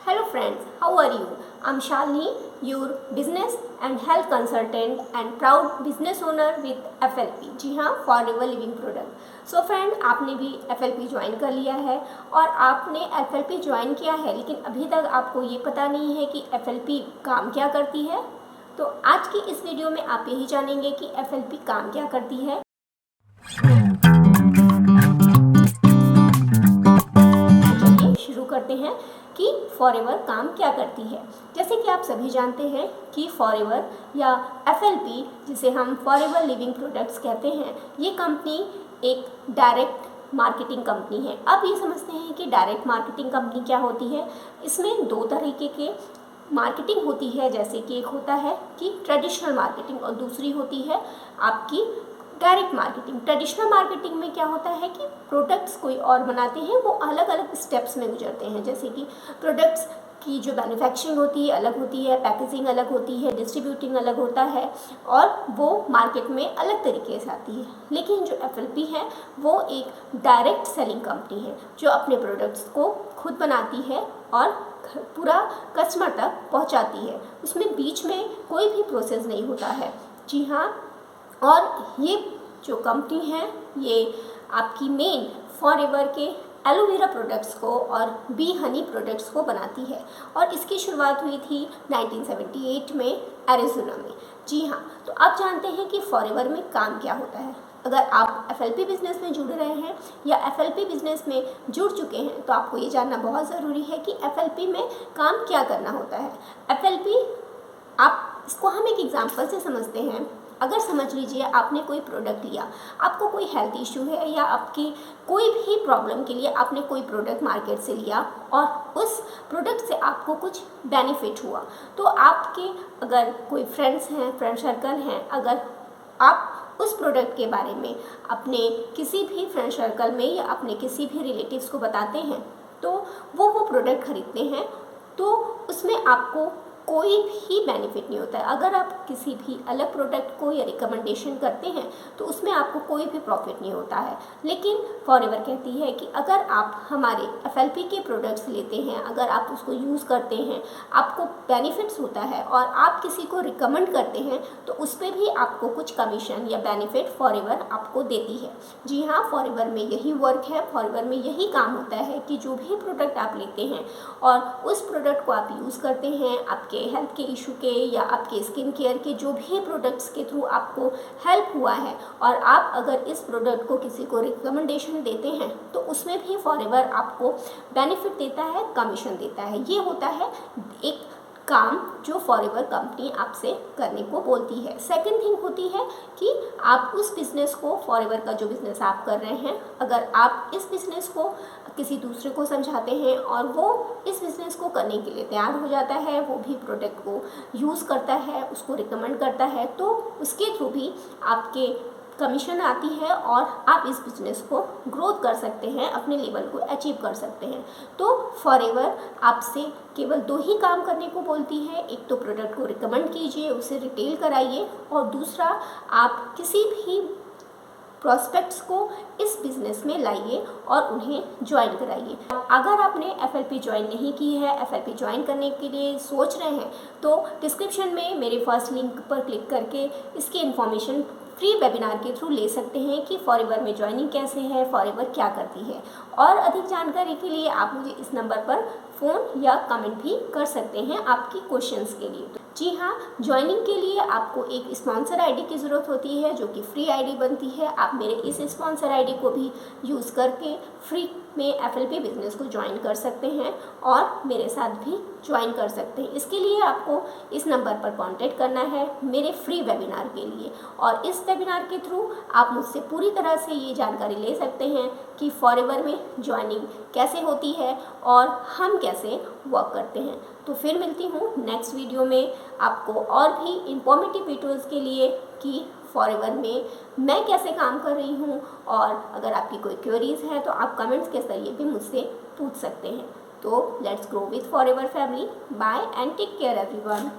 Hello friends, how are you? I'm Shalini, your business and health consultant and proud business owner with FLP. जी हाँ, forever living product. So friend, आपने भी FLP join कर लिया है और आपने FLP join किया है, लेकिन अभी तक आपको ये पता नहीं है कि FLP काम क्या करती है। तो आज की इस वीडियो में आप यही जानेंगे कि FLP काम क्या करती है। चलिए शुरू करते हैं कि फॉरएवर काम क्या करती है। जैसे कि आप सभी जानते हैं कि फॉरएवर या FLP, जिसे हम फॉरएवर लिविंग प्रोडक्ट्स कहते हैं, ये कंपनी एक डायरेक्ट मार्केटिंग कंपनी है। अब ये समझते हैं कि डायरेक्ट मार्केटिंग कंपनी क्या होती है। इसमें दो तरीके के मार्केटिंग होती है, जैसे कि एक होता है कि ट्रेडिशनल मार्केटिंग और दूसरी होती है आपकी डायरेक्ट मार्केटिंग। ट्रेडिशनल मार्केटिंग में क्या होता है कि प्रोडक्ट्स कोई और बनाते हैं, वो अलग अलग स्टेप्स में गुजरते हैं। जैसे कि प्रोडक्ट्स की जो मैन्युफैक्चरिंग होती है अलग होती है, पैकेजिंग अलग होती है, डिस्ट्रीब्यूटिंग अलग होता है और वो मार्केट में अलग तरीके से आती है। लेकिन जो FLP है वो एक डायरेक्ट सेलिंग कंपनी है, जो अपने प्रोडक्ट्स को खुद बनाती है और पूरा कस्टमर तक पहुंचाती है। उसमें बीच में कोई भी प्रोसेस नहीं होता है। जी हाँ, और ये जो कंपनी है ये आपकी मेन फॉरएवर के एलोवेरा प्रोडक्ट्स को और बी हनी प्रोडक्ट्स को बनाती है और इसकी शुरुआत हुई थी 1978 में एरिज़ोना में। जी हाँ, तो आप जानते हैं कि फॉरएवर में काम क्या होता है। अगर आप FLP बिज़नेस में जुड़ रहे हैं या FLP बिज़नेस में जुड़ चुके हैं तो आपको ये जानना बहुत ज़रूरी है कि FLP में काम क्या करना होता है। FLP, आप इसको हम एक एग्जांपल से समझते हैं। अगर समझ लीजिए आपने कोई प्रोडक्ट लिया, आपको कोई हेल्थ इशू है या आपकी कोई भी प्रॉब्लम के लिए आपने कोई प्रोडक्ट मार्केट से लिया और उस प्रोडक्ट से आपको कुछ बेनिफिट हुआ, तो आपके अगर कोई फ्रेंड्स हैं, फ्रेंड सर्कल हैं, अगर आप उस प्रोडक्ट के बारे में अपने किसी भी फ्रेंड सर्कल में या अपने किसी भी रिलेटिव्स को बताते हैं तो वो प्रोडक्ट खरीदते हैं, तो उसमें आपको कोई भी बेनिफिट नहीं होता है। अगर आप किसी भी अलग प्रोडक्ट को या रिकमेंडेशन करते हैं तो उसमें आपको कोई भी प्रॉफिट नहीं होता है। लेकिन फॉरएवर कहती है कि अगर आप हमारे FLP के प्रोडक्ट्स लेते हैं, अगर आप उसको यूज़ करते हैं, आपको बेनिफिट्स होता है और आप किसी को रिकमेंड करते हैं तो उस पर भी आपको कुछ कमीशन या बेनिफिट फॉरएवर आपको देती है। जी हाँ, फॉरएवर में यही वर्क है, फॉरएवर में यही काम होता है कि जो भी प्रोडक्ट आप लेते हैं और उस प्रोडक्ट को आप यूज़ करते हैं, आपके हेल्थ के इशू के या आपके स्किन केयर के जो भी प्रोडक्ट्स के थ्रू आपको हेल्प हुआ है और आप अगर इस प्रोडक्ट को किसी को रिकमेंडेशन देते हैं तो उसमें भी फॉरएवर आपको बेनिफिट देता है, कमीशन देता है। ये होता है एक काम जो फॉरएवर कंपनी आपसे करने को बोलती है। सेकंड थिंग होती है कि आप उस बिज़नेस को, फॉरएवर का जो बिज़नेस आप कर रहे हैं, अगर आप इस बिज़नेस को किसी दूसरे को समझाते हैं और वो इस बिज़नेस को करने के लिए तैयार हो जाता है, वो भी प्रोडक्ट को यूज़ करता है, उसको रिकमेंड करता है, तो उसके थ्रू भी आपके कमीशन आती है और आप इस बिज़नेस को ग्रोथ कर सकते हैं, अपने लेवल को अचीव कर सकते हैं। तो फॉरएवर आपसे केवल दो ही काम करने को बोलती है। एक तो प्रोडक्ट को रिकमेंड कीजिए, उसे रिटेल कराइए, और दूसरा आप किसी भी प्रॉस्पेक्ट्स को इस बिज़नेस में लाइए और उन्हें ज्वाइन कराइए। अगर आपने FLP ज्वाइन नहीं की है, FLP ज्वाइन करने के लिए सोच रहे हैं, तो डिस्क्रिप्शन में मेरे फर्स्ट लिंक पर क्लिक करके इसकी इन्फॉर्मेशन फ्री वेबिनार के थ्रू ले सकते हैं कि फॉरएवर में ज्वाइनिंग कैसे है, फॉरएवर क्या करती है। और अधिक जानकारी के लिए आप मुझे इस नंबर पर फ़ोन या कमेंट भी कर सकते हैं आपकी क्वेश्चंस के लिए। जी हाँ, ज्वाइनिंग के लिए आपको एक स्पॉन्सर आईडी की ज़रूरत होती है, जो कि फ्री आईडी बनती है। आप मेरे इस स्पॉन्सर आईडी को भी यूज़ करके फ्री में FLP बिज़नेस को ज्वाइन कर सकते हैं और मेरे साथ भी ज्वाइन कर सकते हैं। इसके लिए आपको इस नंबर पर कांटेक्ट करना है मेरे फ्री वेबिनार के लिए, और इस वेबिनार के थ्रू आप मुझसे पूरी तरह से ये जानकारी ले सकते हैं कि फॉरएवर में ज्वाइनिंग कैसे होती है और हम कैसे वर्क करते हैं। तो फिर मिलती हूँ नेक्स्ट वीडियो में आपको और भी इंफॉर्मेटिव वीडियोज़ के लिए कि फॉरएवर में मैं कैसे काम कर रही हूँ। और अगर आपकी कोई क्वेरीज़ है तो आप कमेंट्स के ज़रिए भी मुझसे पूछ सकते हैं। तो let's grow with forever family. Bye and take care everyone.